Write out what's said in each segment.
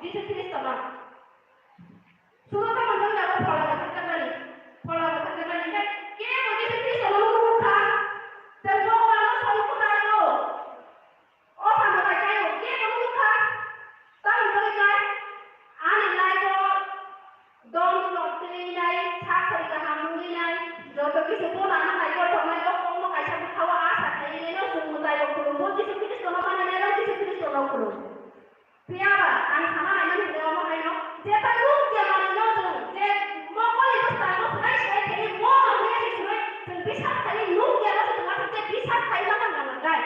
Yesus Kristus lah. Suruh teman teman dapat pola kata kali kan? Kita mau Yesus Kristus lalu kan? Terus orang selalu kenal lo. Oh sama kayak lo, kita lalu kan? Tahu mereka? Ani lagi dong dokter ini, cakap dengan mungkin ini. Dokter Kristus pun anak lagi orang lagi orang kayak siapa tahu asa kayak ini lo semua tahu kalau Yesus Kristus nama mana Yesus Kristus lalu. Siapa? Anak sama anak itu dia mau ayo. Dia tahu dia mana nyoto. Dia mau kau itu tahu saya ini mau dia itu bisa kali lu dia itu masih dia bisa kali mana nggak.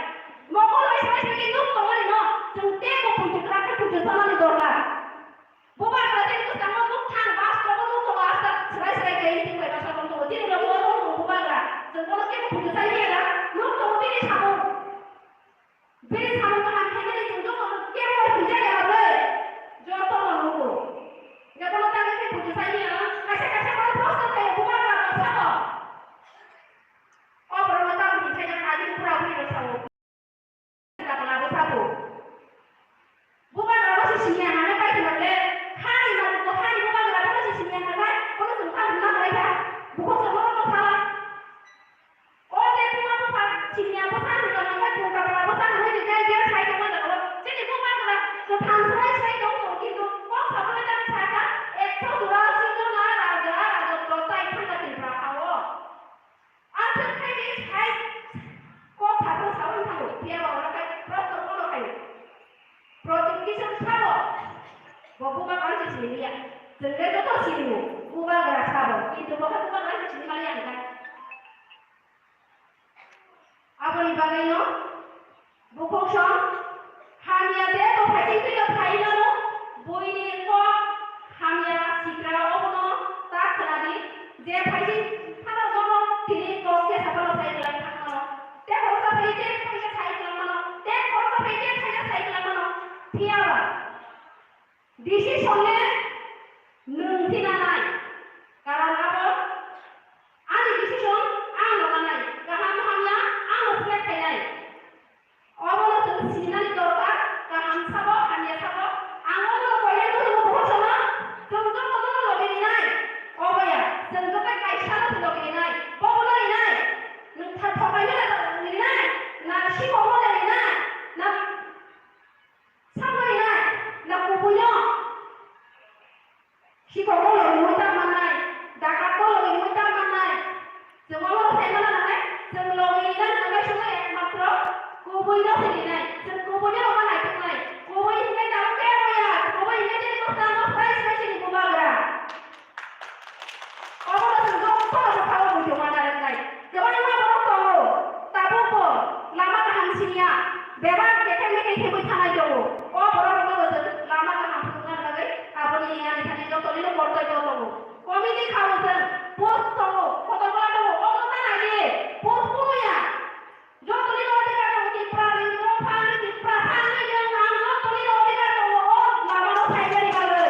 Mau kau saya ini lu kau ini no. Dia mau punya kerja punya sana di dolar. Bukan berarti itu sama lu kan bas kau lu kau asal saya kayak ini kau asal kau jadi lu mau bukan lah. Sebelum kita punya saya ya, lu kau ini sama. Beri sama Tuhan kita itu untuk kita mau punya ya boleh. Jawab orang. Nggak tahu tadi saya punya saya, kasih kalau proses saya bukan apa siapa. Oh berapa tahun saya hadir pura-pura bersama. Nggak pernah bersama. Bukan orang sisinya, ada kayak gimana? Hari bukan orang sisinya, ada orang suka bilang mereka bukan semua orang salah. Oh dia cuma apa? Sisinya apa kan? Kalau mereka bukan apa kan? Mereka dia saya cuma ada. Jadi bukan orang ketansuran saya dong gitu. Oh sama dengan saya. Itu sudah singgah aja, ada dosa itu nggak diberitahu. Asal kayak saya, kok satu tahu dia orang kayak proses orang kayak protection sabo, bukan orang sini ya, jadi itu tuh sini bukan gerak sabo, itu bukan orang sini kalian kan? Apa nih bagainya? Bukan sih, hanya dia tuh pasti itu kaya lo, boy ini kok hanya sikra ono tak lagi dia pasti kalau ono ini kok dia sama saya bilang ono dia kalau sampai dia punya saya bilang ono dia kalau sampai dia punya saya bilang ono tiada decisionnya nunggu nanai karena apa ada decision anu nanai karena hanya anu selek kayak orang itu sini nanti doa karena sabo hanya sabo anu lo boleh tuh bukan sama tunggu lo begini naik oh ya tunggu kayak salah tuh begini naik bawa lagi naik ntar pokoknya begini naik nasi bawa lagi naik nah sama naik nah kupunya si bawa lagi muter mana dapat lo lagi muter mana semua lo saya mana naik semua lagi naik sampai semua ya makro kupunya begini naik kupunya apa naik tuh naik kupunya ini tahu kayak apa ya kupunya ini jadi pertama saya sini buka gerak orang langsung kalau tahu bagaimana naik gimana orang tahu tahu kok lama tahan sini bebas kita mikir tanah jauh oh orang itu lama tahan sungai lagi apa ini yang di sana jauh ini korto jauh komisi kawasan pos tahu kota tahu orang mana lagi pos punya jauh ini orang tahu di perang di perang yang lama tuh ini orang tahu oh lama saya jadi kalau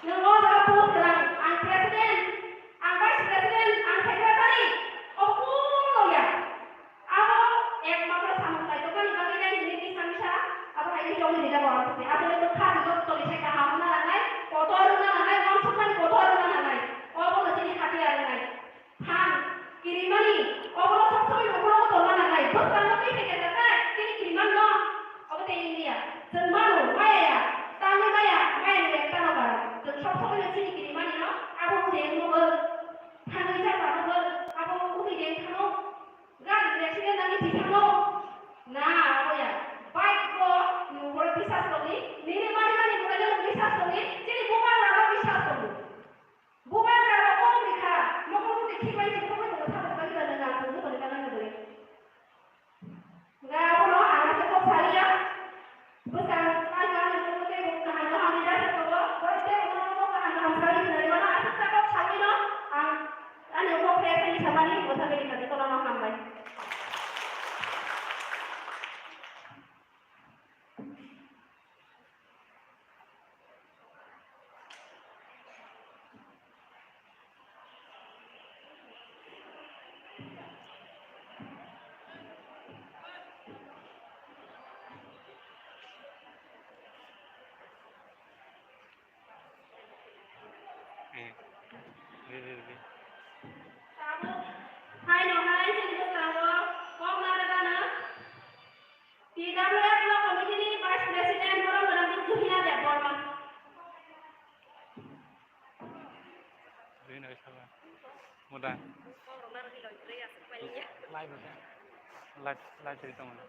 yang orang pos bilang ang presiden ang vice president ang secretary oh kulo ya apa makro sampai itu kan bagian dari samisa apa ini jauh di dalam orang seperti apa itu kan itu tulisnya kaham nanai foto nanai langsung kan foto nanai oh boleh sini hati nanai han kiriman ini oh boleh sampai boleh foto nanai bos kan lebih kayak kata sini kiriman no oh betul ini ya semalu maya tanya maya yang tanah baru dan sampai sini kiriman ini no aku udah mau tanya siapa aku mau udah kamu nggak direksinya nanti bisa no nah apa ya baik kok nulis bisa sekali ini mana bukannya bisa sekali jadi bukan apa bisa sekali bukan apa kok bisa mau dikipin itu kok nggak tahu bagi dengan aku itu bagi dengan boleh nggak apa lo anak itu saya bukan aja itu bukan hanya hanya itu berarti orang akan sekali dari mana aku tak saya no ane kok kayak sama nih buat sampai di sana kalau mau sampai Tabuk hai nonai sini bersama kau mana TWF lo komite ni Vice President orang menanti Juhina Deborma. Ini nak siapa? Mudah. Live cerita mana?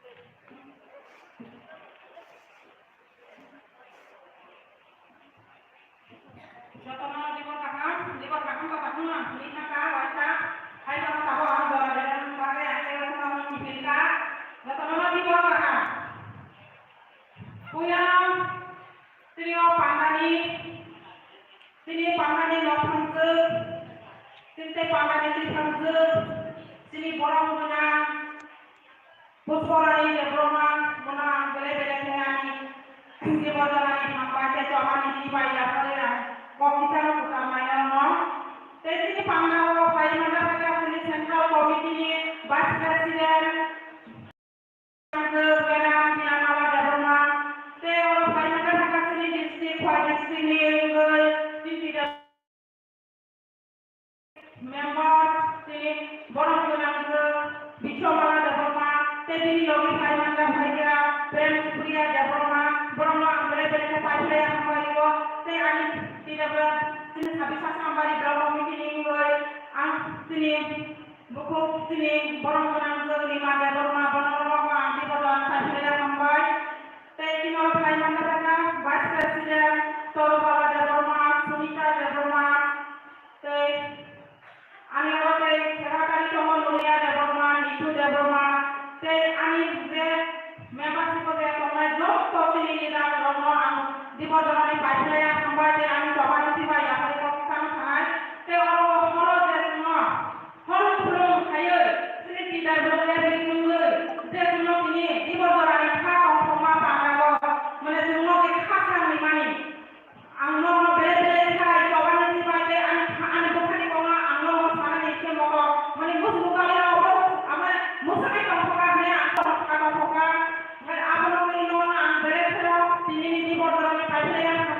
Jotono libur kaham kapatuna lina ka waita hai ka tahu am dora dengan pakai akal sama mungkinka jotono libur kaham puyang trio pandani lokangke sinte pandani likangke sini borong menang pusporani debroma menang bele-bele tengani di bodolani nampaknya coba di bayi apa Komite utamanya no, jadi panggil Parlimen Assembly Central Committee ni Vice President Kewenangan Pinamawa Debroma, te orang Parlimen Assembly District ni tidak members ni borong kewenangan Bicomala Debroma, te di logi Parlimen Assembly Prem Supriya Debroma, borong lo bere-bere partai yang kembali te ani tidak sini habis sampai berapa meeting sini buku sini borong menang lima Debroma borong di bawah saya sampai tadi mau saya mengatakan Vice President Toro Bala Debroma Sunita Debroma ani orang sekali cuma mulia Debroma itu Debroma ani memang sebagai pemain dokter sini tidak Debroma di bawah saya sampai ani coba nanti bayar kalau kita sangat orang dari semua orang belum kaya sini tidak boleh ditunggu dia semua ini di bawah saya sama pangago mana semua kekhasan limani angno bere-bere kai coba nanti bayar ani bukan di bawah angno sana di sini mau mana bus bukan apa ama musik kamu pakai apa apa apa apa apa apa ini nona bere-bere sini di bawah saya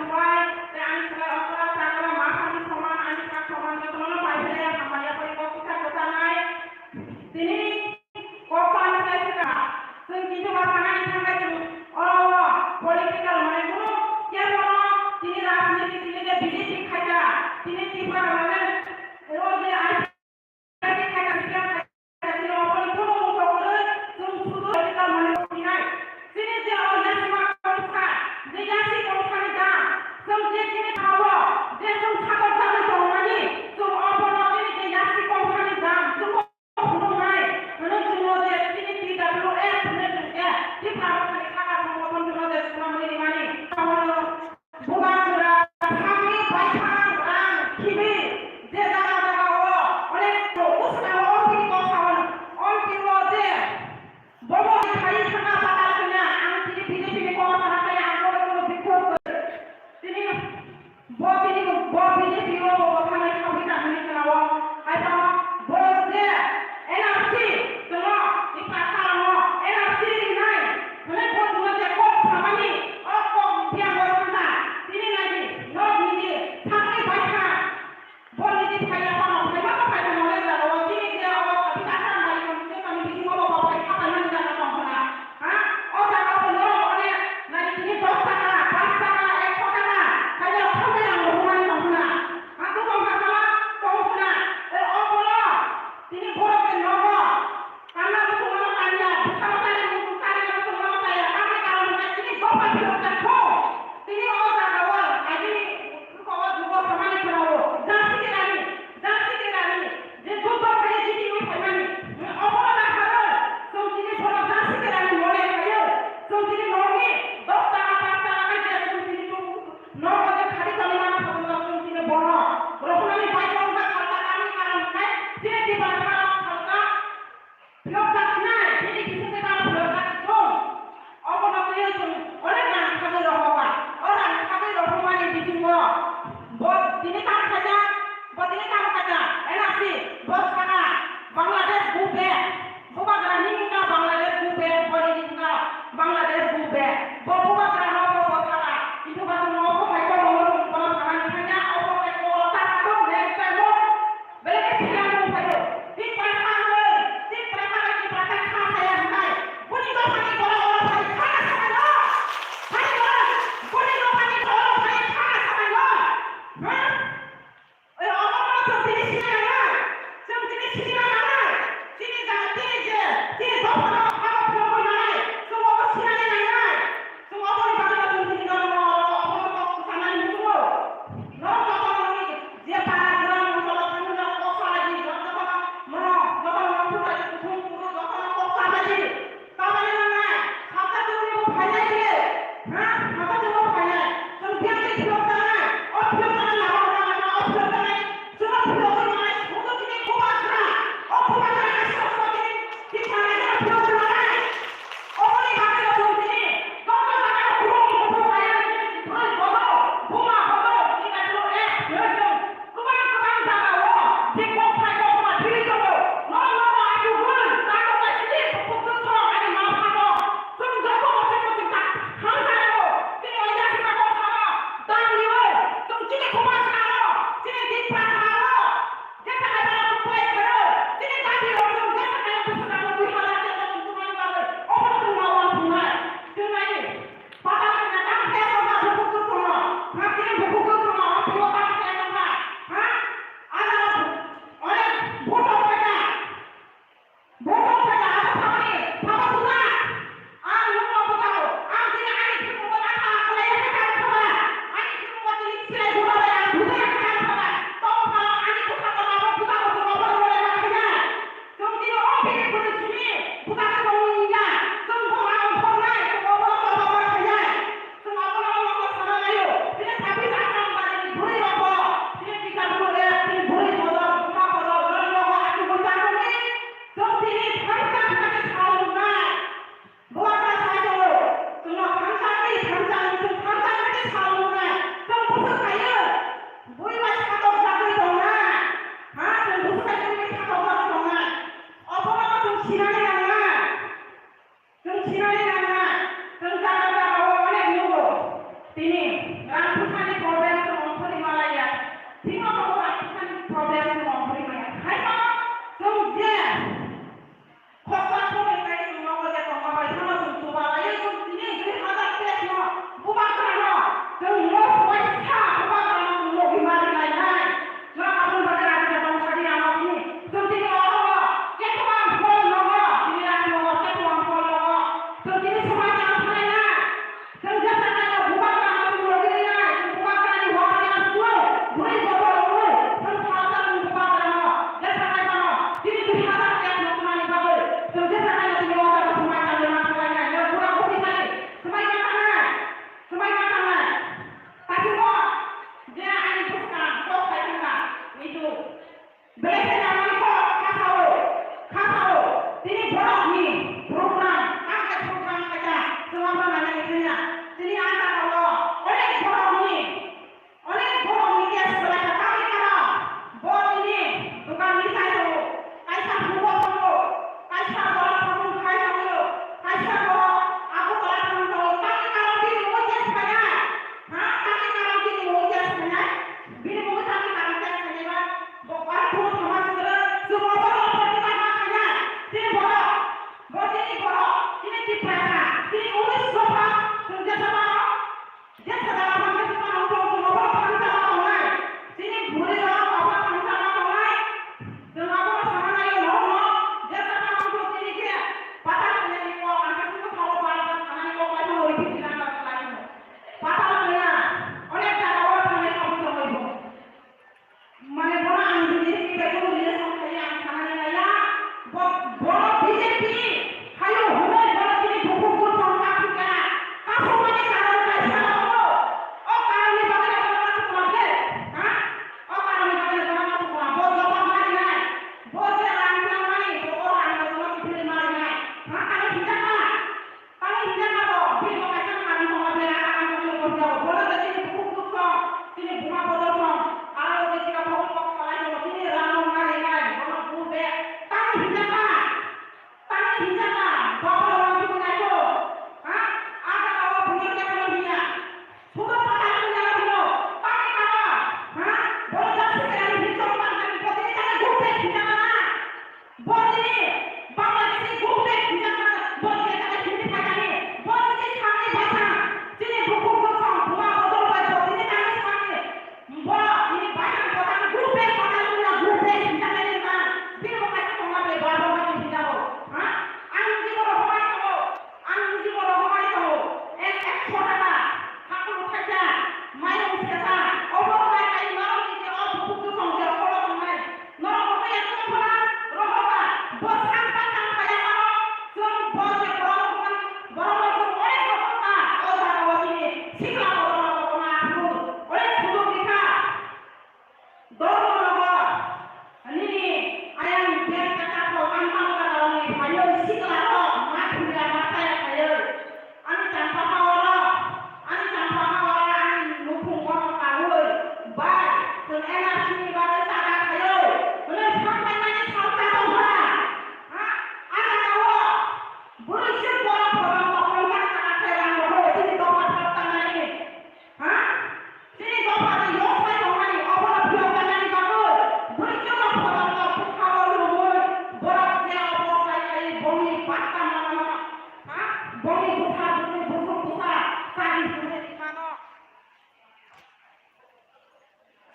Hãy subscribe cho kênh Ghiền Mì Gõ để không bỏ lỡ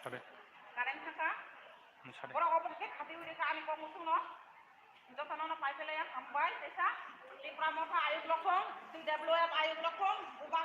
Sade. Karen Kaka. Sade. Orang orang pakai hati udah kami komusun no. Jika nona pakai leher sampai desa. Di pramota ayub lokong, di debloem ayub lokong, ubah